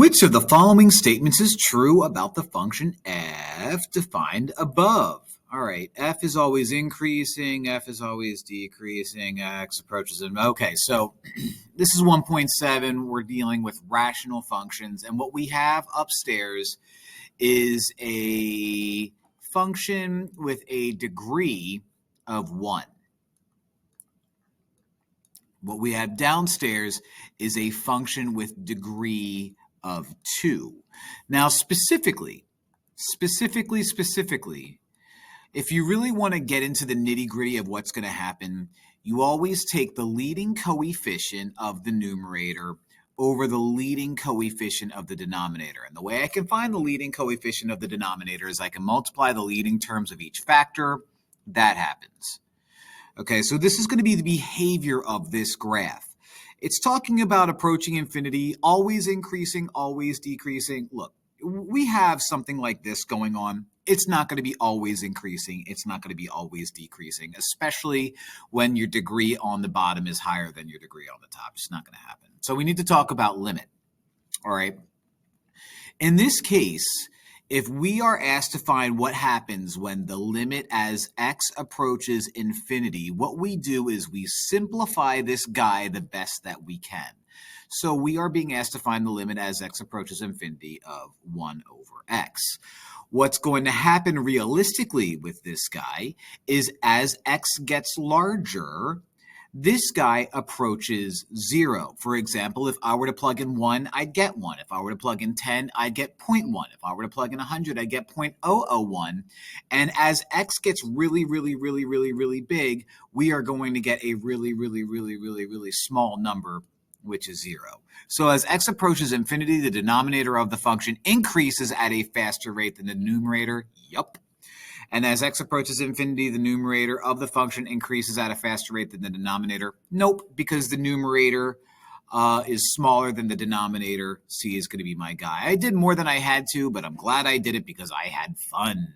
Which of the following statements is true about the function f defined above? All right, f is always increasing, f is always decreasing, x approaches them. Okay, so this is 1.7. We're dealing with rational functions, and what we have upstairs is a function with a degree of 1. What we have downstairs is a function with degree of 2. Now, specifically, if you really want to get into the nitty-gritty of what's going to happen, you always take the leading coefficient of the numerator over the leading coefficient of the denominator. And the way I can find the leading coefficient of the denominator is I can multiply the leading terms of each factor. That happens. Okay, so this is going to be the behavior of this graph. It's talking about approaching infinity, always increasing, always decreasing. Look, we have something like this going on. It's not going to be always increasing. It's not going to be always decreasing, especially when your degree on the bottom is higher than your degree on the top. It's not going to happen. So we need to talk about limit. All right. In this case, if we are asked to find what happens when the limit as x approaches infinity, what we do is we simplify this guy the best that we can. So we are being asked to find the limit as x approaches infinity of 1 over x. What's going to happen realistically with this guy is as x gets larger, this guy approaches 0. For example, if I were to plug in 1, I'd get 1. If I were to plug in 10, I'd get 0.1. If I were to plug in 100, I'd get 0.001. And as x gets really big, we are going to get a really small number, which is 0. So as x approaches infinity, the denominator of the function increases at a faster rate than the numerator. Yup. And as x approaches infinity, the numerator of the function increases at a faster rate than the denominator. Nope, because the numerator is smaller than the denominator. C is going to be my guy. I did more than I had to, but I'm glad I did it because I had fun.